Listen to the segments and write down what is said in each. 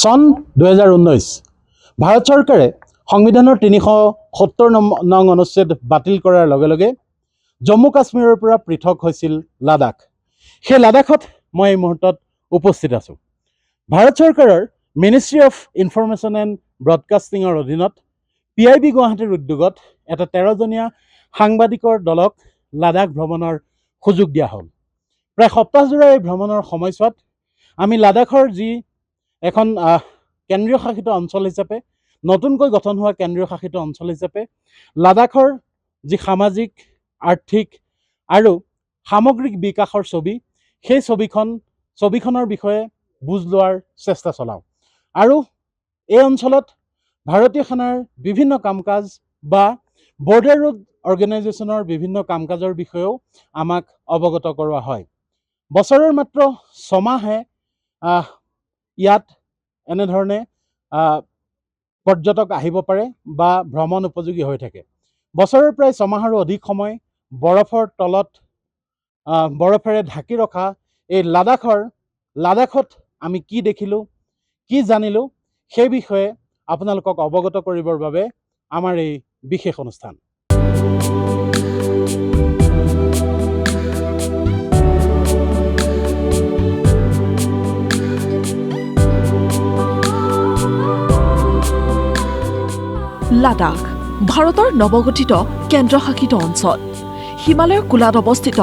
চন 2019 ভাৰত চৰকাৰে সংবিধানৰ 370 নং অনুচ্ছেদ বাতিল কৰাৰ লগে লগে জম্মু কাশ্মীৰৰ পৰা পৃথক হৈছিল লাডাখ। সেই লাডাখত মই এই মুহূৰ্তত উপস্থিত আছোঁ। ভাৰত চৰকাৰৰ মিনিষ্ট্ৰী অফ ইনফৰমেশ্যন এণ্ড ব্ৰডকাষ্টিঙৰ অধীনত PIB গুৱাহাটীৰ উদ্যোগত এটা 13জনীয়া সাংবাদিকৰ দলক লাডাখ ভ্ৰমণৰ সুযোগ দিয়া হ'ল। প্ৰায় সপ্তাহজোৰা এই ভ্ৰমণৰ সময়ছোৱাত আমি লাডাখৰ যি এখন কেন্দ্ৰীয় শাসিত অঞ্চল হিচাপে নতুনকৈ গঠন হোৱা কেন্দ্ৰীয় শাসিত অঞ্চল হিচাপে লাডাখৰ যি সামাজিক আৰ্থিক আৰু সামগ্ৰিক বিকাশৰ ছবি, সেই ছবিখনৰ বিষয়ে বুজ লোৱাৰ চেষ্টা চলাওঁ। আৰু এই অঞ্চলত ভাৰতীয় সেনাৰ বিভিন্ন কাম কাজ বা বৰ্ডাৰ ৰোড অৰ্গেনাইজেশ্যনৰ বিভিন্ন কাম কাজৰ বিষয়েও আমাক অৱগত কৰোৱা হয়। বছৰৰ মাত্ৰ 6 মাহে ইয়াত এনেধৰণে পৰ্যটক আহিব পাৰে বা ভ্ৰমণ উপযোগী হৈ থাকে। বছৰৰ প্ৰায় 6 মাহৰো অধিক সময় বৰফৰ তলত বৰফেৰে ঢাকি ৰখা এই লাডাখত আমি কি দেখিলোঁ, কি জানিলোঁ, সেই বিষয়ে আপোনালোকক অৱগত কৰিবৰ বাবে আমাৰ এই বিশেষ অনুষ্ঠান। লাডাখ ভাৰতৰ নৱগঠিত কেন্দ্ৰশাসিত অঞ্চল, হিমালয়ৰ কোলাত অৱস্থিত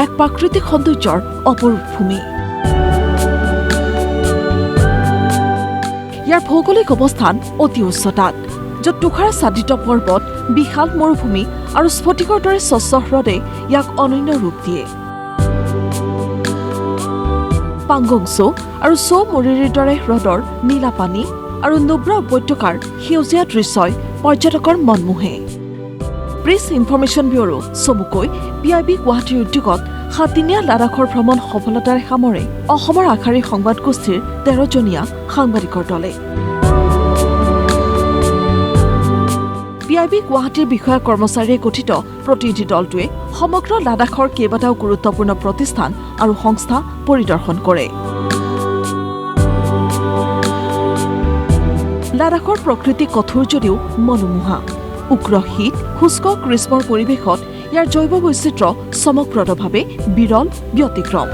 এক প্ৰাকৃতিক সৌন্দৰ্যৰ অপৰূপ ভূমি। ইয়াৰ ভৌগোলিক অৱস্থান অতি উচ্চতাত, য'ত তুষাৰাচ্ছাদিত পৰ্বত, বিশাল মৰুভূমি আৰু স্ফটিকৰ দৰে স্বচ্ছ হ্ৰদে ইয়াক অনন্য ৰূপ দিয়ে। পাংগং ছ' আৰু ছ' মৰিৰিৰ দৰে হ্ৰদৰ নীলা পানী আৰু নুব্ৰা উপত্যকাৰ সেউজীয়া দৃশ্যই পৰ্যটকৰ মন মোহে। প্ৰেছ ইনফৰমেশ্যন ব্যুৰো চমুকৈ PIB গুৱাহাটীৰ উদ্যোগত 7দিনীয়া লাডাখৰ ভ্ৰমণ সফলতাৰে সামৰে অসমৰ আগশাৰীৰ সংবাদ গোষ্ঠীৰ 13জনীয়া সাংবাদিকৰ দলে। PIB গুৱাহাটীৰ বিষয়া কৰ্মচাৰীয়ে গঠিত প্ৰতিনিধি দলটোৱে সমগ্ৰ লাডাখৰ কেইবাটাও গুৰুত্বপূৰ্ণ প্ৰতিষ্ঠান আৰু সংস্থা পৰিদৰ্শন কৰে। লাডাখৰ প্ৰকৃতি কঠোৰ যদিও মনোমোহা। উগ্ৰ শীত, শুষ্ক গ্ৰীষ্মৰ পৰিৱেশত ইয়াৰ জৈৱ বৈচিত্ৰ্য চমকপ্ৰদভাৱে বিৰল ব্যতিক্ৰম।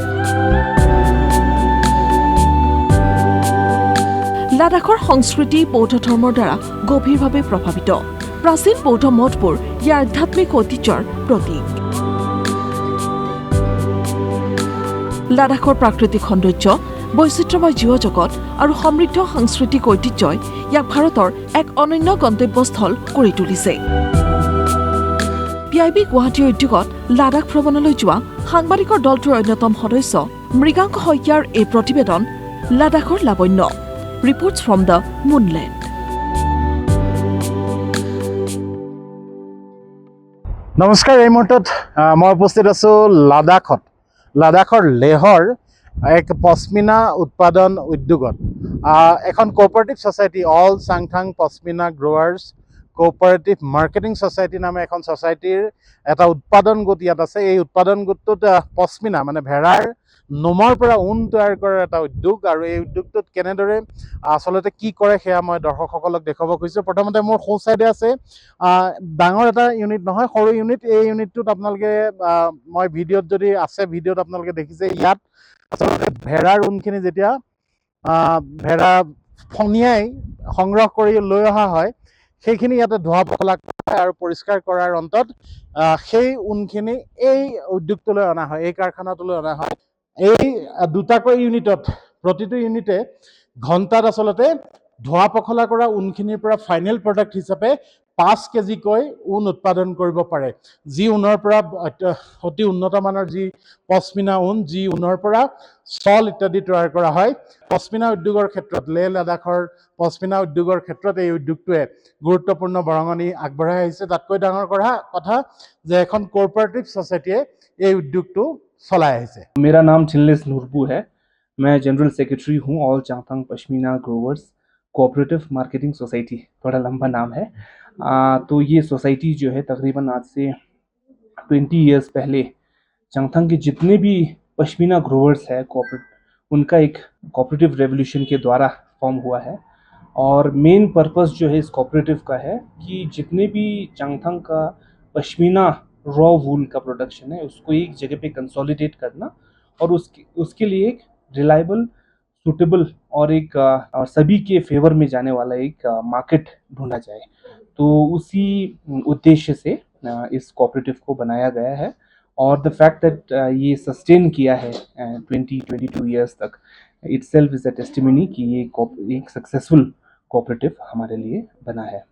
লাডাখৰ সংস্কৃতি বৌদ্ধ ধৰ্মৰ দ্বাৰা গভীৰভাৱে প্ৰভাৱিত। প্ৰাচীন বৌদ্ধ মঠবোৰ ইয়াৰ আধ্যাত্মিক ঐতিহ্যৰ প্ৰতীক। লাডাখৰ প্ৰাকৃতিক সৌন্দৰ্য, বৈচিত্ৰ্যময় জীৱ-জগত আৰু সমৃদ্ধ সাংস্কৃতিক ঐতিহ্যই ইয়াক ভাৰতৰ এক অনন্য গন্তব্যস্থল কৰি তুলিছে। PIB গুৱাহাটীৰ উদ্যোগত লাডাখ ভ্ৰমণলৈ যোৱা সাংবাদিকৰ দলটোৰ অন্যতম সদস্য মৃগাংক শইকীয়াৰ এই প্ৰতিবেদন লাডাখৰ Lavanya. Reports from the Moonland. নমস্কাৰ। এই মুহূৰ্তত মই উপস্থিত আছোঁ লাডাখৰ লেহৰ এক পশ্মিনা উৎপাদন উদ্যোগত। এখন cooperative society, all Changthang pashmina growers cooperative marketing society নামে এখন ছ'চাইটিৰ এটা উৎপাদন গোট ইয়াত আছে। এই উৎপাদন গোটটোত পশ্মিনা মানে ভেড়াৰ নোমৰ পৰা ঊণ তৈয়াৰ কৰাৰ এটা উদ্যোগ, আৰু এই উদ্যোগটোত কেনেদৰে আচলতে কি কৰে সেয়া মই দৰ্শকসকলক দেখুৱাব খুজিছোঁ। প্ৰথমতে মোৰ সোঁ চাইডে আছে ডাঙৰ এটা ইউনিট নহয়, সৰু ইউনিট। এই ইউনিটটোত আপোনালোকে মই ভিডিঅ'ত যদি আছে, ভিডিঅ'ত আপোনালোকে দেখিছে ইয়াত আচলতে ভেড়াৰ ঊণখিনি যেতিয়া ভেড়া ফনিয়াই সংগ্ৰহ কৰি লৈ অহা হয়, সেইখিনি ইয়াতে ধোৱা পখলা কৰা হয় আৰু পৰিষ্কাৰ কৰাৰ অন্তত সেই ঊণখিনি এই উদ্যোগটোলৈ অনা হয়, এই কাৰখানাটোলৈ অনা হয়। এই দুটাকৈ ইউনিটত, প্ৰতিটো ইউনিটে ঘণ্টাত আচলতে ধোৱা পখলা কৰা ঊণখিনিৰ পৰা ফাইনেল প্ৰডাক্ট হিচাপে 5 কেজিকৈ ঊণ উৎপাদন কৰিব পাৰে, যি ঊণৰ পৰা অতি উন্নত মানৰ যি পশ্মিনা ঊণ, যি ঊণৰ পৰা শ্বল ইত্যাদি তৈয়াৰ কৰা হয়। পশ্মিনা উদ্যোগৰ ক্ষেত্ৰত, লেহ লাডাখৰ পশ্মিনা উদ্যোগৰ ক্ষেত্ৰত এই উদ্যোগটোৱে গুৰুত্বপূৰ্ণ বৰঙণি আগবঢ়াই আহিছে। তাতকৈ ডাঙৰ কথা যে এখন কোঅপাৰেটিভ ছ'চাইটিয়ে এই উদ্যোগটো চলাই আহিছে। मेरा नाम चिल्लेस नूरबू है। मैं जनरल सेक्रेटरी हूँ all Changthang pashmina growers cooperative marketing society, थोड़ा लंबा नाम है। तो ये सोसाइटी जो है तकरीबन आज से 20 ईयर्स पहले चांगथांग के जितने भी पश्मीना ग्रोवर्स है कोऑपरेटिव, उनका एक कोऑपरेटिव रेवोल्यूशन के द्वारा फॉर्म हुआ है। और मेन पर्पस जो है इस कोऑपरेटिव का है कि जितने भी चांगथांग का पश्मीना रॉ वूल का प्रोडक्शन है उसको एक जगह पे कंसोलिडेट करना और उसके लिए एक रिलायबल, सूटेबल और एक और सभी के फेवर में जाने वाला एक मार्केट ढूंढा जाए। तो उसी उद्देश्य से इस कोऑपरेटिव को बनाया गया है। और द फैक्ट दैट ये सस्टेन किया है 22 ईयर्स तक, इटसेल्फ इज अ टेस्टिमनी कि ये एक सक्सेसफुल कोऑपरेटिव हमारे लिए बना है।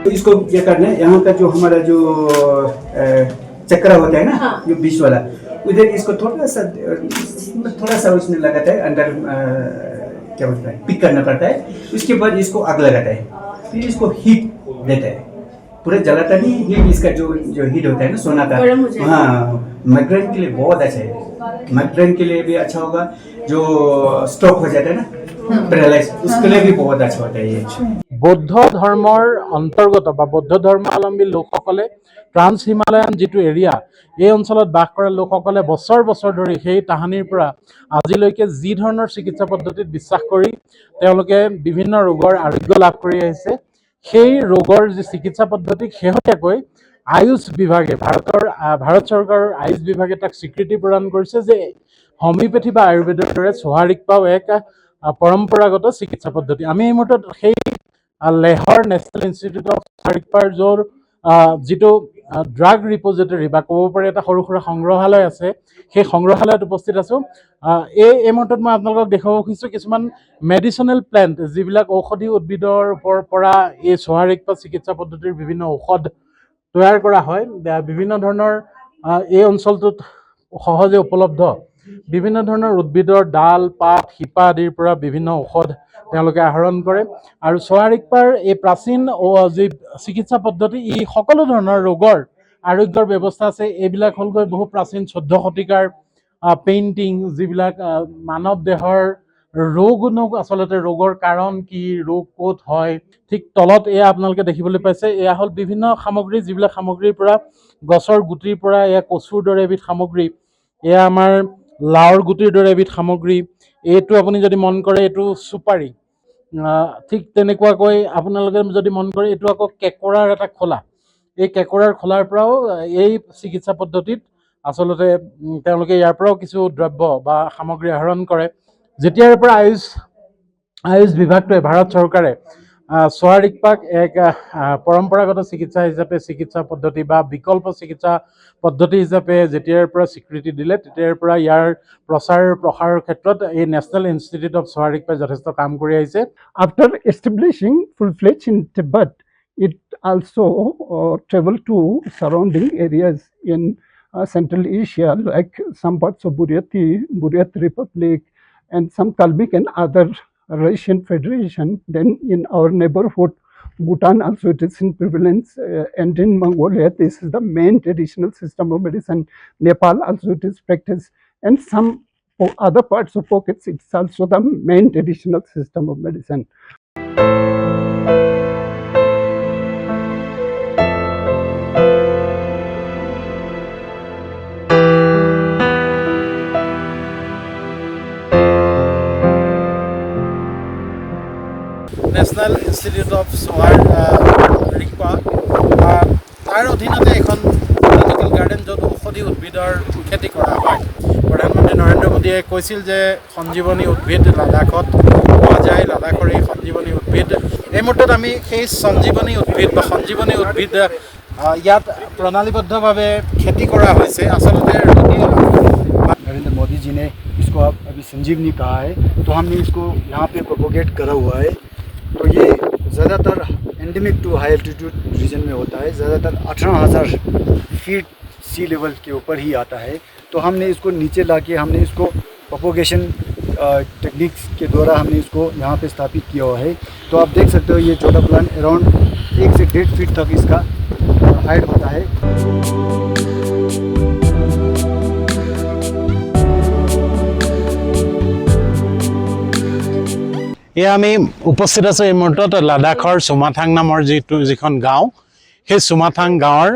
तो इसको क्या करना है, यहाँ का जो हमारा जो चक्रा होता है ना, हाँ। जो बीच वाला, उधर इसको थोड़ा सा उसमें लगाता है, अंदर क्या बोलता है, पिक करना पड़ता है। उसके बाद इसको आग लगाता है, फिर इसको हीट देता है, पूरा जलाता नहीं, हीट इसका जो हीट होता है ना सोना का, गर्म हो जाएगा। हाँ, माइग्रेन के लिए बहुत अच्छा है। माइग्रेन के लिए भी अच्छा होगा, जो स्ट्रोक हो जाता है ना, पैरालाइज, उसके लिए भी बहुत अच्छा होता है ये। বৌদ্ধ ধৰ্মৰ অন্তৰ্গত বা বৌদ্ধ ধৰ্মাৱলম্বী লোকসকলে ট্ৰান্স হিমালয়ান যিটো এৰিয়া, এই অঞ্চলত বাস কৰা লোকসকলে বছৰ বছৰ ধৰি সেই তাহানিৰ পৰা আজিলৈকে যি ধৰণৰ চিকিৎসা পদ্ধতিত বিশ্বাস কৰি তেওঁলোকে বিভিন্ন ৰোগৰ আৰোগ্য লাভ কৰি আহিছে, সেই ৰোগৰ যি চিকিৎসা পদ্ধতিক শেহতীয়াকৈ আয়ুষ বিভাগে, ভাৰত চৰকাৰৰ আয়ুষ বিভাগে তাক স্বীকৃতি প্ৰদান কৰিছে যে হোমিওপেথি বা আয়ুৰ্বেদৰ দৰে সোহাৰিকপাও এক পৰম্পৰাগত চিকিৎসা পদ্ধতি। আমি এই মুহূৰ্তত সেই লেহৰ নেশ্যনেল ইনষ্টিটিউট অফ সোহাৰিকপাৰ য'ৰ যিটো ড্ৰাগ ৰিপজিটৰী বা ক'ব পাৰি এটা সৰু সুৰা সংগ্ৰহালয় আছে, সেই সংগ্ৰহালয়ত উপস্থিত আছোঁ। এই মুহূৰ্তত মই আপোনালোকক দেখুৱাব খুজিছোঁ কিছুমান মেডিচিনেল প্লেণ্ট, যিবিলাক ঔষধি উদ্ভিদৰ পৰা এই সোহাৰিকপা চিকিৎসা পদ্ধতিৰ বিভিন্ন ঔষধ তৈয়াৰ কৰা হয়। বিভিন্ন ধৰণৰ এই অঞ্চলটোত সহজে উপলব্ধ বিভিন্ন ধৰণৰ উদ্ভিদৰ ডাল, পাত, শিপা আদিৰ পৰা বিভিন্ন ঔষধ তেওঁলোকে আহৰণ কৰে। আৰু সোহাৰিকপাৰ এই প্ৰাচীন যি চিকিৎসা পদ্ধতি, ই সকলো ধৰণৰ ৰোগৰ আৰোগ্যৰ ব্যৱস্থা আছে। এইবিলাক হ'লগৈ বহু প্ৰাচীন 14 শতিকাৰ পেইণ্টিং, যিবিলাক মানৱ দেহৰ আচলতে ৰোগৰ কাৰণ কি, ৰোগ ক'ত হয়। ঠিক তলত এয়া আপোনালোকে দেখিবলৈ পাইছে, এয়া হ'ল বিভিন্ন সামগ্ৰী, যিবিলাক সামগ্ৰীৰ পৰা গছৰ গুটিৰ পৰা, এয়া কচুৰ দৰে এবিধ সামগ্ৰী, এয়া আমাৰ লাওৰ গুটিৰ দৰে এবিধ সামগ্ৰী, এইটো আপুনি যদি মন কৰে এইটো চুপাৰী, ঠিক তেনেকুৱাকৈ আপোনালোকে যদি মন কৰে এইটো আকৌ কেঁকোৰাৰ এটা খোলা। এই কেঁকোৰাৰ খোলাৰ পৰাও এই চিকিৎসা পদ্ধতিত আচলতে তেওঁলোকে ইয়াৰ পৰাও কিছু দ্ৰব্য বা সামগ্ৰী আহৰণ কৰে। যেতিয়াৰ পৰা আয়ুষ বিভাগটোৱে, ভাৰত চৰকাৰে সোহাৰিকপাক এক পৰম্পৰাগত চিকিৎসা পদ্ধতি বা বিকল্প চিকিৎসা পদ্ধতি হিচাপে যেতিয়াৰ পৰা স্বীকৃতি দিলে, তেতিয়াৰ পৰা ইয়াৰ প্ৰসাৰৰ ক্ষেত্ৰত এই নেশ্যনেল ইনষ্টিটিউট অফ সোহাৰিকপাই যথেষ্ট কাম কৰি আহিছে। After establishing full-fledged in Tibet, it also traveled to surrounding areas in Central Asia, like some parts of Buryat Republic, and some Kalmyk and other Russian Federation. Then in our neighborhood, Bhutan also it is in prevalence, and in Mongolia this is the main traditional system of medicine. Nepal also it is practiced, and some other parts of pockets it's also the main traditional system of medicine. National institute of Sowa-Rigpa, তাৰ অধীনতে এখন botanical garden, য'ত ঔষধি উদ্ভিদৰ খেতি কৰা হয়। প্ৰধানমন্ত্ৰী নৰেন্দ্ৰ মোদীয়ে কৈছিল যে সঞ্জীৱনী উদ্ভিদ লাডাখত পোৱা যায়, লাডাখৰ এই সঞ্জীৱনী উদ্ভিদ। এই মুহূৰ্তত আমি সেই সঞ্জীৱনী উদ্ভিদ ইয়াত প্ৰণালীবদ্ধভাৱে খেতি কৰা হৈছে। আচলতে नरेंद्र मोदी जी ने इसको अभी संजीवनी कहा है, तो हमने इसको यहाँ पे प्रोपोगेट करा हुआ है। तो ये ज़्यादातर endemic to high altitude region में होता है, ज़्यादातर 18,000 फीट सी लेवल के ऊपर ही आता है। तो हमने इसको नीचे लाके हमने इसको प्रोपोगेशन टेक्निक्स के द्वारा हमने इसको यहाँ पे स्थापित किया हुआ है। तो आप देख सकते हो ये छोटा प्लांट अराउंड 1 से 1.5 फीट तक इसका हाइट होता है। এয়া আমি উপস্থিত আছোঁ এই মুহূৰ্তত লাডাখৰ চুমাথাং নামৰ যিখন গাঁও, সেই চুমাথাং গাঁৱৰ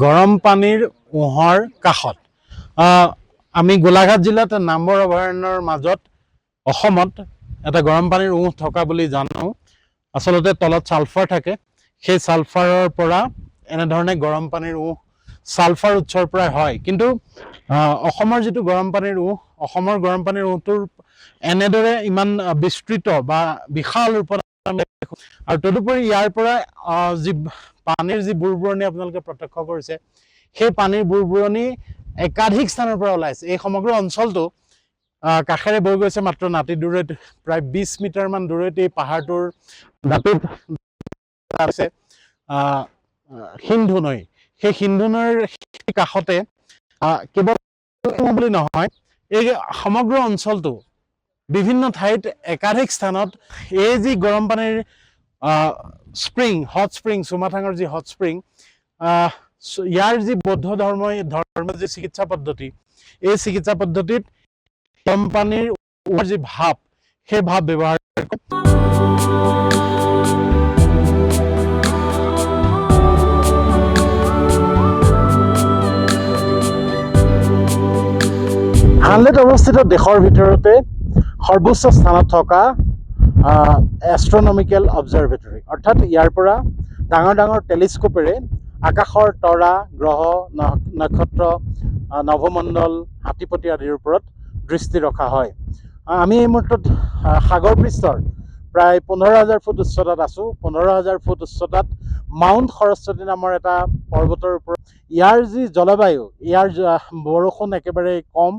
গৰম পানীৰ উঁহৰ কাষত। আমি গোলাঘাট জিলাত নামবৰ অভয়াৰণ্যৰ মাজত অসমত এটা গৰম পানীৰ উঁহ থকা বুলি জানো। আচলতে তলত ছালফাৰ থাকে, সেই ছালফাৰৰ পৰা এনেধৰণে গৰম পানীৰ উঁহ ছালফাৰ উৎসৰ পৰাই হয়। কিন্তু অসমৰ যিটো গৰম পানীৰ উঁহ, অসমৰ গৰম পানীৰ উঁহটোৰ এনেদৰে ইমান বিস্তৃত বা বিশাল ৰূপত আৰু তদুপৰি ইয়াৰ পৰা যি পানীৰ যি বুৰবুৰণি আপোনালোকে প্ৰত্যক্ষ কৰিছে, সেই পানীৰ বুৰবুৰণি একাধিক স্থানৰ পৰা ওলাইছে। এই সমগ্ৰ অঞ্চলটো কাষেৰে বৈ গৈছে মাত্ৰ নাতি দূৰৈত, প্ৰায় 20 মিটাৰমান দূৰৈত এই পাহাৰটোৰ দাঁতিত আছে সিন্ধু নৈ। সেই সিন্ধু নৈৰ কাষতে কেৱল বুলি নহয়, এই সমগ্ৰ অঞ্চলটো বিভিন্ন ঠাইত একাধিক স্থানত এই যি গৰম পানীৰ স্প্ৰিং, হট স্প্ৰিং, চুমাথাঙৰ যি হট স্প্ৰিং, ইয়াৰ যি বৌদ্ধ ধৰ্মৰ যি চিকিৎসা পদ্ধতি, এই চিকিৎসা পদ্ধতিত গৰম পানীৰ যি ভাপ, সেই ভাপ ব্যৱহাৰ হানলেত অৱস্থিত দেশৰ ভিতৰতে সৰ্বোচ্চ স্থানত থকা এষ্ট্ৰনমিকেল অবজাৰভেটৰী, অৰ্থাৎ ইয়াৰ পৰা ডাঙৰ ডাঙৰ টেলিস্কোপেৰে আকাশৰ তৰা, গ্ৰহ, নক্ষত্ৰ, নভমণ্ডল, হাতীপতি আদিৰ ওপৰত দৃষ্টি ৰখা হয়। আমি এই মুহূৰ্তত সাগৰ পৃষ্ঠৰ প্ৰায় 15,000 ফুট উচ্চতাত আছোঁ। 15,000 ফুট উচ্চতাত মাউণ্ট সৰস্বতী নামৰ এটা পৰ্বতৰ ওপৰত। ইয়াৰ যি জলবায়ু, ইয়াৰ বৰষুণ একেবাৰে কম,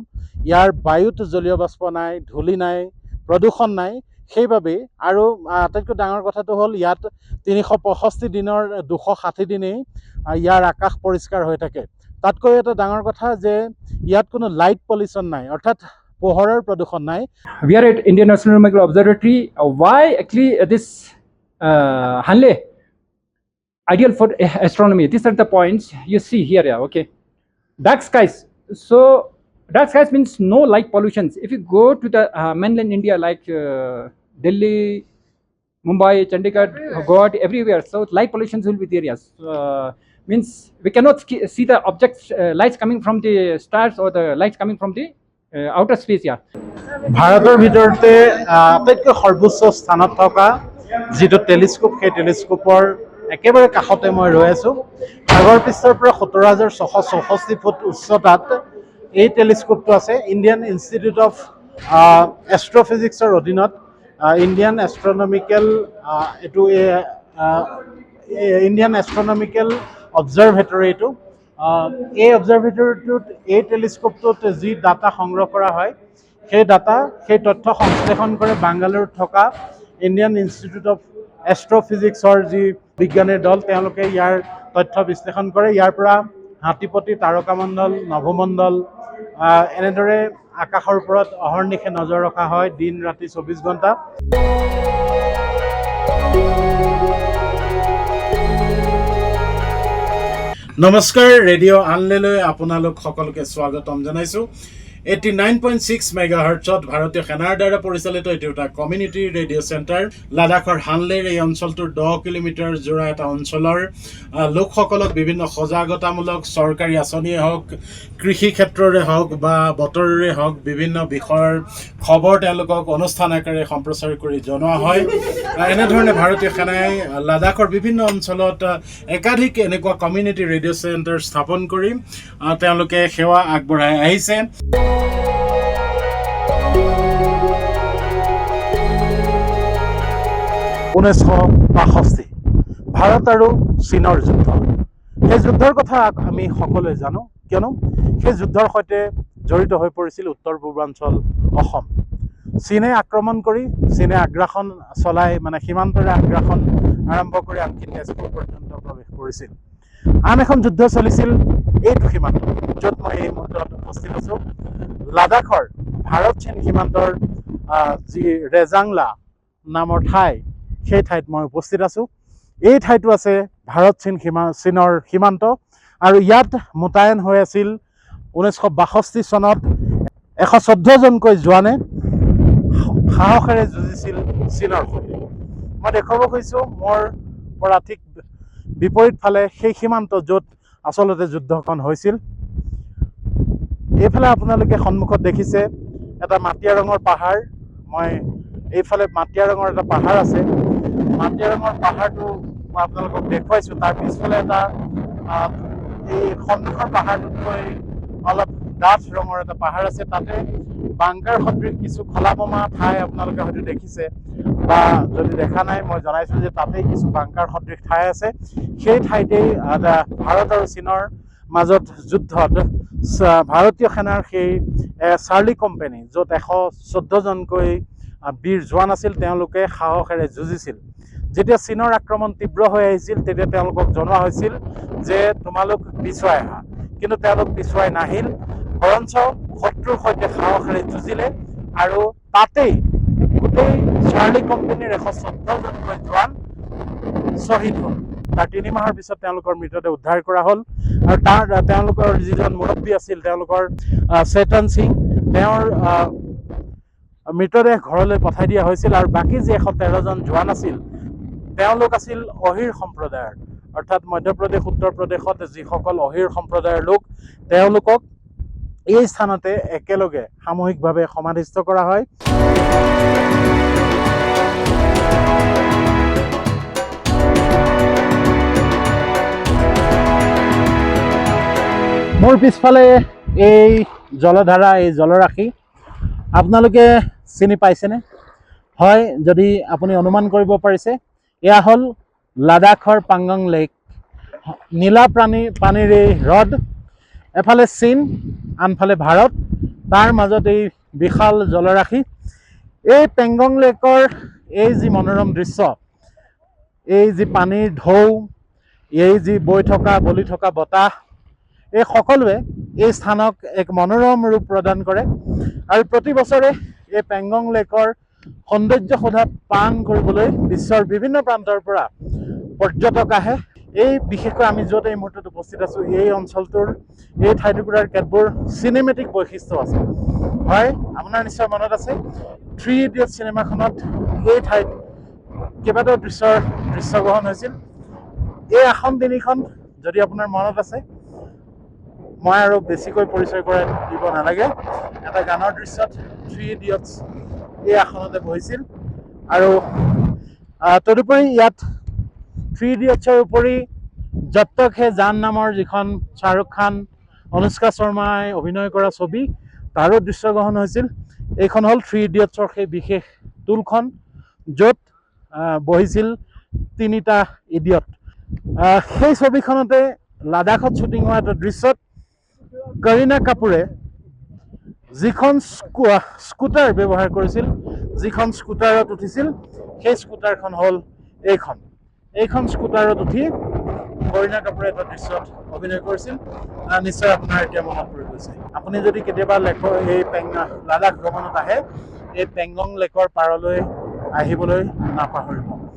ইয়াৰ বায়ুত জলীয় বাষ্প নাই, ধূলি নাই, প্ৰদূষণ নাই। সেইবাবেই আৰু আটাইতকৈ ডাঙৰ কথাটো হ'ল ইয়াত 365 দিনৰ 260 দিনেই ইয়াৰ আকাশ পৰিষ্কাৰ হৈ থাকে। তাতকৈ এটা ডাঙৰ কথা যে ইয়াত কোনো লাইট পলিউশ্যন নাই, অৰ্থাৎ পোহৰৰ প্ৰদূষণ নাই। We are at Indian Astronomical Observatory. Why actually this Hanle ideal for astronomy? These are the points you see here. Yeah, okay. Dark skies. So dark skies means no light pollutions. If you go to the mainland India like Delhi, Mumbai, Chandigarh, Guwahati, everywhere, so light pollutions will be there. Yes, means we cannot see the objects, lights coming from the stars or the lights coming from the outer space. Yeah. ভাৰতৰ ভিতৰতে আটাইতকৈ সৰ্বোচ্চ স্থানত থকা যিটো telescope, সেই টেলিস্কোপৰ একেবাৰে কাষতে মই ৰৈ আছোঁ। সাগৰ পৃষ্ঠৰ পৰা 17,664 ফুট উচ্চতাত এই টেলিস্কোপটো আছে। ইণ্ডিয়ান ইনষ্টিটিউট অফ এষ্ট্ৰফিজিক্সৰ অধীনত ইণ্ডিয়ান এষ্ট্ৰনমিকেল ইণ্ডিয়ান এষ্ট্ৰনমিকেল অবজাৰভেটৰী এইটো। এই অবজাৰভেটৰীটোত, এই টেলিস্কোপটোত যি ডাটা সংগ্ৰহ কৰা হয়, সেই ডাটা, সেই তথ্য সংশ্লেষণ কৰে বাংগালুৰুত থকা ইণ্ডিয়ান ইনষ্টিটিউট অফ এষ্ট্ৰফিজিক্সৰ যি বিজ্ঞানীৰ দল, তেওঁলোকে ইয়াৰ তথ্য বিশ্লেষণ কৰে। ইয়াৰ পৰা হাতীপতি, তাৰকামণ্ডল, নভমণ্ডল, এনেদৰে আকাশৰ ওপৰত অহৰ্নিশে নজৰ ৰখা হয়, দিন ৰাতি 24 ঘণ্টা। নমস্কাৰ, ৰেডিঅ' আনলেলৈ আপোনালোক সকলোকে স্বাগতম জনাইছোঁ। 89.6 মেগাহাৰ্টছত ভাৰতীয় সেনাৰ দ্বাৰা পৰিচালিত এইটো এটা কমিউনিটি ৰেডিঅ' চেণ্টাৰ। লাডাখৰ হানলেৰ এই অঞ্চলটোৰ 10 কিলোমিটাৰ জোৰা এটা অঞ্চলৰ লোকসকলক বিভিন্ন সজাগতামূলক চৰকাৰী আঁচনিয়ে হওক, কৃষি ক্ষেত্ৰৰে হওক বা বতৰৰে হওক, বিভিন্ন বিষয়ৰ খবৰ তেওঁলোকক অনুষ্ঠান আকাৰে সম্প্ৰচাৰ কৰি জনোৱা হয়। এনেধৰণে ভাৰতীয় সেনাই লাডাখৰ বিভিন্ন অঞ্চলত একাধিক এনেকুৱা কমিউনিটি ৰেডিঅ' চেণ্টাৰ স্থাপন কৰি তেওঁলোকে সেৱা আগবঢ়াই আহিছে। 1962 ভাৰত আৰু চীনৰ যুদ্ধ। সেই যুদ্ধৰ কথা আমি সকলোৱে জানো, কিয়নো সেই যুদ্ধৰ সৈতে জড়িত হৈ পৰিছিল উত্তৰ পূৰ্বাঞ্চল অসম। চীনে আক্ৰমণ কৰি, চীনে আগ্ৰাসন চলাই, মানে সীমান্তৰে আগ্ৰাসন আৰম্ভ কৰি আনকি তেজপুৰ পৰ্যন্ত প্ৰৱেশ কৰিছিল। আন এখন যুদ্ধ চলিছিল এইটো সীমান্ত, য'ত মই এই মুহূৰ্তত উপস্থিত আছোঁ। লাডাখৰ ভাৰত চীন সীমান্তৰ যি ৰেজাংলা নামৰ ঠাই, সেই ঠাইত মই উপস্থিত আছোঁ। এই ঠাইটো আছে ভাৰত চীনৰ সীমান্ত, আৰু ইয়াত মোতায়েন হৈ আছিল 1962 চনত 114জনকৈ জোৱানে সাহসেৰে যুঁজিছিল চীনৰ সৈতে মই দেখুৱাব খুজিছোঁ মোৰ পৰা ঠিক বিপৰীত ফালে সেই সীমান্ত য'ত আচলতে যুদ্ধখন হৈছিল এইফালে আপোনালোকে সন্মুখত দেখিছে এটা মাটিয়া ৰঙৰ পাহাৰ মই এইফালে মাটিয়া ৰঙৰ এটা পাহাৰ আছে মাটিয়া ৰঙৰ পাহাৰটো মই আপোনালোকক দেখুৱাইছোঁ তাৰ পিছফালে এটা এই সন্মুখৰ পাহাৰটোতকৈ অলপ ডাঠ ৰঙৰ এটা পাহাৰ আছে তাতে বাংকাৰ সদৃশ কিছু খলা বমা ঠাই আপোনালোকে হয়তো দেখিছে বা যদি দেখা নাই মই জনাইছোঁ যে তাতেই কিছু বাংকাৰ সদৃশ ঠাই আছে সেই ঠাইতেই ভাৰত আৰু চীনৰ মাজত যুদ্ধত ভাৰতীয় সেনাৰ সেই চাৰ্লি কোম্পানী য'ত 114জনকৈ বীৰ জোৱান আছিল তেওঁলোকে সাহসেৰে যুঁজিছিল যেতিয়া চীনৰ আক্ৰমণ তীব্ৰ হৈ আহিছিল তেতিয়া তেওঁলোকক জনোৱা হৈছিল যে তোমালোক পিছুৱাই আহা কিন্তু তেওঁলোক পিছুৱাই নাহিল বৰঞ্চ শত্ৰুৰ সৈতে সাহসেৰে যুঁজিলে আৰু তাতেই গোটেই চাৰ্লি কোম্পানীৰ 114জনকৈ জোৱান শ্বহীদ হ'ল তাৰ 3 মাহৰ পিছত তেওঁলোকৰ মৃতদেহ উদ্ধাৰ কৰা হ'ল আৰু তেওঁলোকৰ যিজন মুৰব্বী আছিল তেওঁলোকৰ চেতন সিং তেওঁৰ মৃতদেহ ঘৰলৈ পঠাই দিয়া হৈছিল আৰু বাকী যি 113জন জোৱান আছিল তেওঁলোক আছিল অহিৰ সম্প্ৰদায়ৰ অৰ্থাৎ মধ্যপ্ৰদেশ উত্তৰ প্ৰদেশত যিসকল অহিৰ সম্প্ৰদায়ৰ লোক তেওঁলোকক এই স্থানতে একেলগে সামূহিকভাৱে সমাধিস্থ কৰা হয় মোৰ পিছফালে এই জলধাৰা এই জলৰাশি আপোনালোকে চিনি পাইছেনে হয় যদি আপুনি অনুমান কৰিব পাৰিছে এয়া হ'ল লাডাখৰ পাংগং লেক নীলা পানীৰ এই হ্ৰদ এফালে চীন আনফালে ভাৰত তাৰ মাজত এই বিশাল জলৰাশি এই পেংগং লেকৰ এই যি মনোৰম দৃশ্য এই যি পানীৰ ঢৌ এই যি বৈ থকা বলি থকা বতাহ এই সকলোৱে এই স্থানক এক মনোৰম ৰূপ প্ৰদান কৰে আৰু প্ৰতি বছৰে এই পেংগং লেকৰ সৌন্দৰ্য সোধা পান কৰিবলৈ বিশ্বৰ বিভিন্ন প্ৰান্তৰ পৰা পৰ্যটক আহে এই বিশেষকৈ আমি য'ত এই মুহূৰ্তত উপস্থিত আছোঁ এই অঞ্চলটোৰ এই ঠাইটুকুৰাৰ কেতবোৰ চিনেমেটিক বৈশিষ্ট্য আছে হয় আপোনাৰ নিশ্চয় মনত আছে 3 ইডিয়টছ চিনেমাখনত এই ঠাইত কেইবাটাও দৃশ্যগ্ৰহণ হৈছিল এই আসন তিনিখন যদি আপোনাৰ মনত আছে মই আৰু বেছিকৈ পৰিচয় কৰাই দিব নালাগে এটা গানৰ দৃশ্যত 3 ইডিয়টছ এই আসনতে বহিছিল আৰু তদুপৰি ইয়াত 3 ইডিয়টছৰ উপৰি জব তক হে জান নামৰ যিখন শ্বাহৰুখ খান অনুষ্কা শৰ্মাই অভিনয় কৰা ছবি তাৰো দৃশ্যগ্ৰহণ হৈছিল এইখন হ'ল 3 ইডিয়টছৰ সেই বিশেষ টুলখন য'ত বহিছিল 3টা ইডিয়ট সেই ছবিখনতে লাডাখত শ্বুটিং হোৱা এটা দৃশ্যত কৰীনা কাপুৰে যিখন স্কুটাৰ ব্যৱহাৰ কৰিছিল যিখন স্কুটাৰত উঠিছিল সেই স্কুটাৰখন হ'ল এইখন স্কুটাৰত উঠি কৰীনা কাপুৰে এটা দৃশ্যত অভিনয় কৰিছিল নিশ্চয় আপোনাৰ এতিয়া মনত পৰি গৈছে আপুনি যদি কেতিয়াবা এই লাডাখ ভ্ৰমণত আহে এই পেংগং লেকৰ পাৰলৈ আহিবলৈ নাপাহৰিব